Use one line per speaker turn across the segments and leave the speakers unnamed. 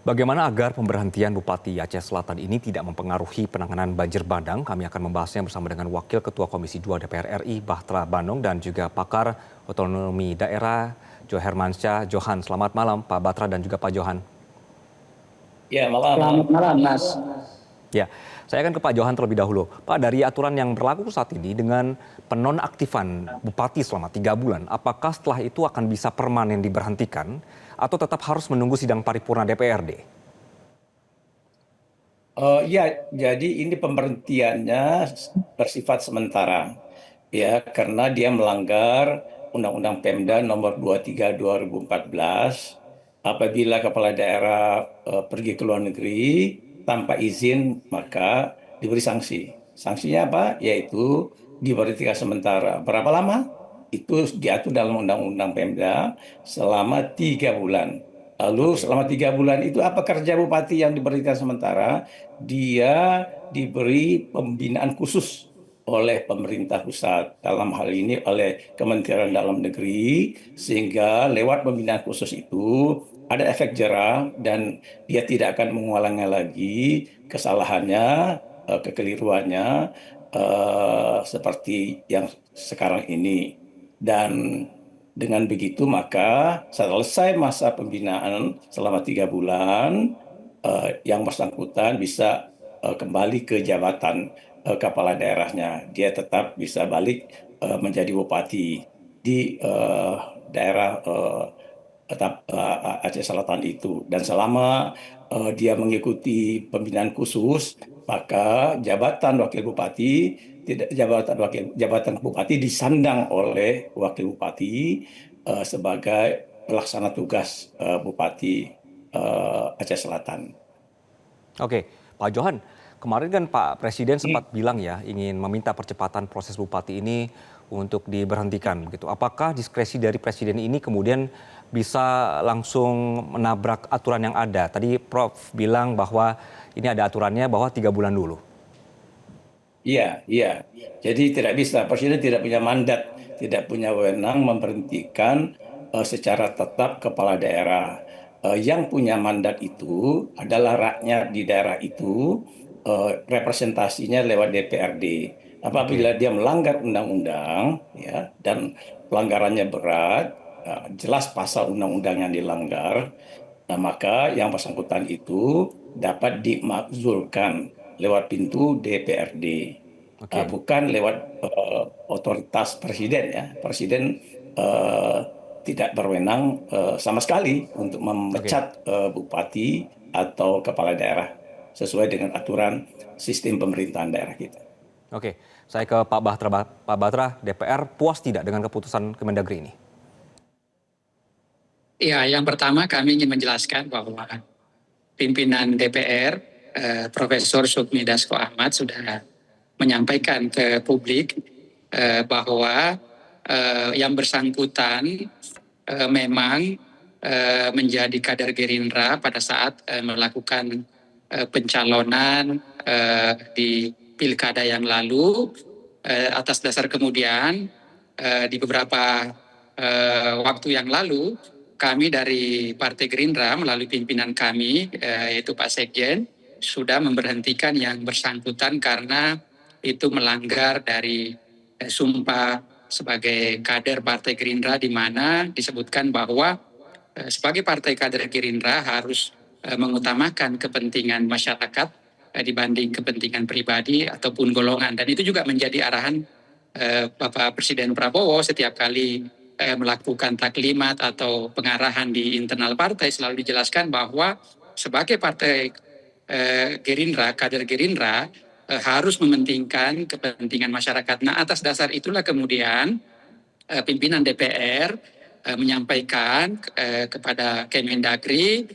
Bagaimana agar pemberhentian Bupati Aceh Selatan ini tidak mempengaruhi penanganan banjir bandang? Kami akan membahasnya bersama dengan Wakil Ketua Komisi 2 DPR RI, Bahtra Banong, dan juga pakar otonomi daerah, Johermansyah Johan. Selamat malam, Pak Batra dan juga Pak Johan.
Ya, malam.
Selamat malam, Mas.
Ya, saya akan ke Pak Johan terlebih dahulu. Pak, dari aturan yang berlaku saat ini dengan penonaktifan Bupati selama 3 bulan, apakah setelah itu akan bisa permanen diberhentikan atau tetap harus menunggu sidang paripurna DPRD?
Ya, jadi ini pemberhentiannya bersifat sementara, ya, karena dia melanggar Undang-Undang Pemda Nomor 23 2014. Apabila kepala daerah pergi ke luar negeri tanpa izin, maka diberi sanksi. Sanksinya apa? Yaitu diberhentikan sementara. Berapa lama? Itu diatur dalam Undang-Undang Pemda selama 3 bulan. Lalu
Oke.
selama 3 bulan itu apa kerja bupati yang diberhentikan sementara? Dia diberi pembinaan khusus oleh pemerintah pusat, dalam hal ini oleh Kementerian Dalam Negeri, sehingga lewat pembinaan khusus itu ada efek jera dan dia tidak akan mengulangi lagi kesalahannya, kekeliruannya seperti yang sekarang ini. Dan dengan begitu maka selesai masa pembinaan selama 3 bulan, yang bersangkutan bisa kembali ke jabatan kepala daerahnya. Dia tetap bisa balik menjadi bupati di daerah Aceh Selatan itu. Dan selama dia mengikuti pembinaan khusus, maka jabatan wakil bupati tidak jabatan bupati disandang oleh wakil bupati sebagai pelaksana tugas bupati Aceh Selatan.
Oke, Pak Johan, kemarin kan Pak Presiden sempat bilang ya ingin meminta percepatan proses Bupati ini untuk diberhentikan begitu. Apakah diskresi dari Presiden ini kemudian bisa langsung menabrak aturan yang ada? Tadi Prof bilang bahwa ini ada aturannya bahwa 3 bulan dulu.
Iya, iya. Jadi tidak bisa, Presiden tidak punya mandat, tidak punya wewenang memberhentikan secara tetap kepala daerah. Yang punya mandat itu adalah rakyat di daerah itu, representasinya lewat DPRD. Apabila
Oke.
dia melanggar undang-undang, ya, dan pelanggarannya berat, jelas pasal undang-undang yang dilanggar, nah, maka yang bersangkutan itu dapat dimakzulkan lewat pintu DPRD,
Oke.
bukan lewat otoritas presiden, ya. Presiden eh, tidak berwenang sama sekali untuk
Oke.
memecat bupati atau kepala daerah sesuai dengan aturan sistem pemerintahan daerah kita.
Oke, saya ke Pak Batra. Pak Batra, DPR puas tidak dengan keputusan Kemendagri ini?
Ya, yang pertama kami ingin menjelaskan bahwa pimpinan DPR, Profesor Sukmi Dasko Ahmad sudah menyampaikan ke publik bahwa yang bersangkutan memang menjadi kader Gerindra pada saat melakukan pencalonan di pilkada yang lalu. Atas dasar kemudian di beberapa waktu yang lalu kami dari Partai Gerindra melalui pimpinan kami yaitu Pak Sekjen sudah memberhentikan yang bersangkutan karena itu melanggar dari sumpah sebagai kader Partai Gerindra, di mana disebutkan bahwa sebagai partai kader Gerindra harus mengutamakan kepentingan masyarakat dibanding kepentingan pribadi ataupun golongan. Dan itu juga menjadi arahan Bapak Presiden Prabowo setiap kali melakukan taklimat atau pengarahan di internal partai, selalu dijelaskan bahwa sebagai partai Gerindra, kader Gerindra harus mementingkan kepentingan masyarakat. Nah, atas dasar itulah kemudian pimpinan DPR menyampaikan kepada Kemendagri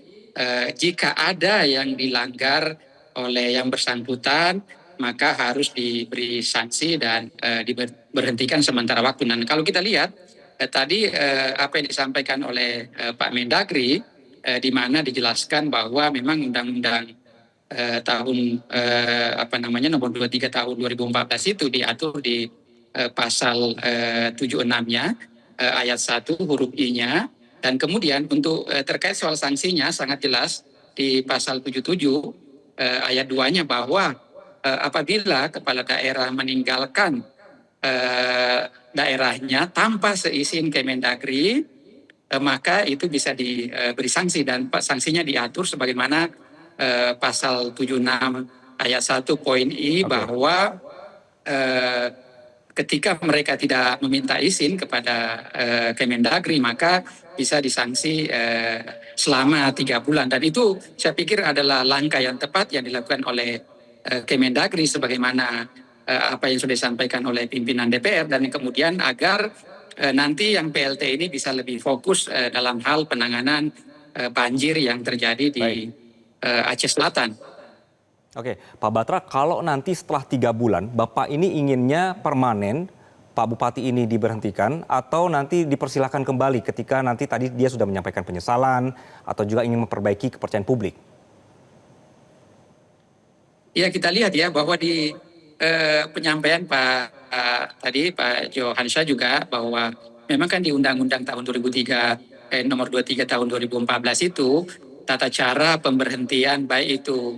jika ada yang dilanggar oleh yang bersangkutan, maka harus diberi sanksi dan diberhentikan sementara waktu. Dan kalau kita lihat tadi apa yang disampaikan oleh Pak Mendagri, di mana dijelaskan bahwa memang Undang-Undang tahun nomor 23 tahun 2014 itu diatur di pasal 76-nya ayat 1 huruf I-nya, dan kemudian untuk terkait soal sanksinya sangat jelas di pasal 77 ayat 2-nya bahwa apabila kepala daerah meninggalkan daerahnya tanpa seizin Kemendagri, maka itu bisa diberi sanksi, dan sanksinya diatur sebagaimana pasal 76 ayat 1 poin I bahwa ketika mereka tidak meminta izin kepada Kemendagri, maka bisa disanksi selama 3 bulan. Dan itu saya pikir adalah langkah yang tepat yang dilakukan oleh Kemendagri sebagaimana apa yang sudah disampaikan oleh pimpinan DPR, dan kemudian agar nanti yang PLT ini bisa lebih fokus dalam hal penanganan banjir yang terjadi di Aceh Selatan.
Oke, Pak Batra, kalau nanti setelah 3 bulan, Bapak ini inginnya permanen Pak Bupati ini diberhentikan atau nanti dipersilakan kembali ketika nanti tadi dia sudah menyampaikan penyesalan atau juga ingin memperbaiki kepercayaan publik?
Ya, kita lihat ya bahwa di penyampaian Pak Johansyah juga bahwa memang kan di Undang-Undang tahun 2003 nomor 23 tahun 2014 itu tata cara pemberhentian baik itu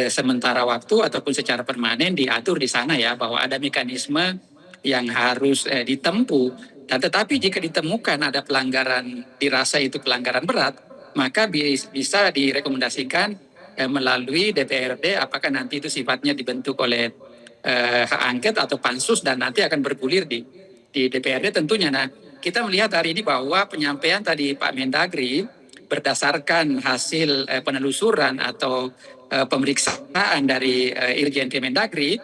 sementara waktu ataupun secara permanen diatur di sana ya, bahwa ada mekanisme yang harus ditempuh. Dan tetapi jika ditemukan ada pelanggaran, dirasa itu pelanggaran berat, maka bisa direkomendasikan melalui DPRD, apakah nanti itu sifatnya dibentuk oleh hak angket atau pansus dan nanti akan bergulir di DPRD tentunya. Nah, kita melihat hari ini bahwa penyampaian tadi Pak Mendagri berdasarkan hasil penelusuran atau pemeriksaan dari Irjen Kemendagri,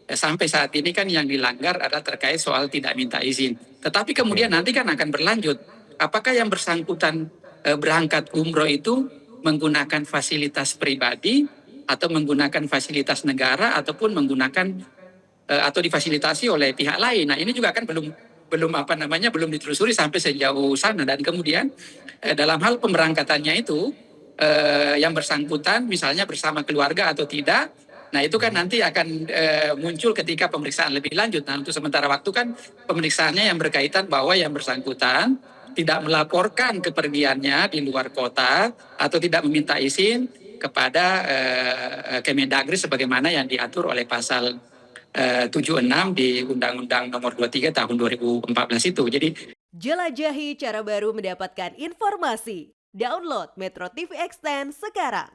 sampai saat ini kan yang dilanggar adalah terkait soal tidak minta izin. Tetapi kemudian nanti kan akan berlanjut. Apakah yang bersangkutan berangkat umroh itu menggunakan fasilitas pribadi atau menggunakan fasilitas negara ataupun menggunakan atau difasilitasi oleh pihak lain. Nah, ini juga kan belum ditelusuri sampai sejauh sana. Dan kemudian dalam hal pemberangkatannya itu yang bersangkutan misalnya bersama keluarga atau tidak, nah itu kan nanti akan muncul ketika pemeriksaan lebih lanjut. Nah, untuk sementara waktu kan pemeriksaannya yang berkaitan bahwa yang bersangkutan tidak melaporkan kepergiannya di luar kota atau tidak meminta izin kepada Kemendagri sebagaimana yang diatur oleh pasal 76 di Undang-Undang nomor 23 tahun 2014 itu. Jadi
jelajahi cara baru mendapatkan informasi. Download Metro TV Extend sekarang.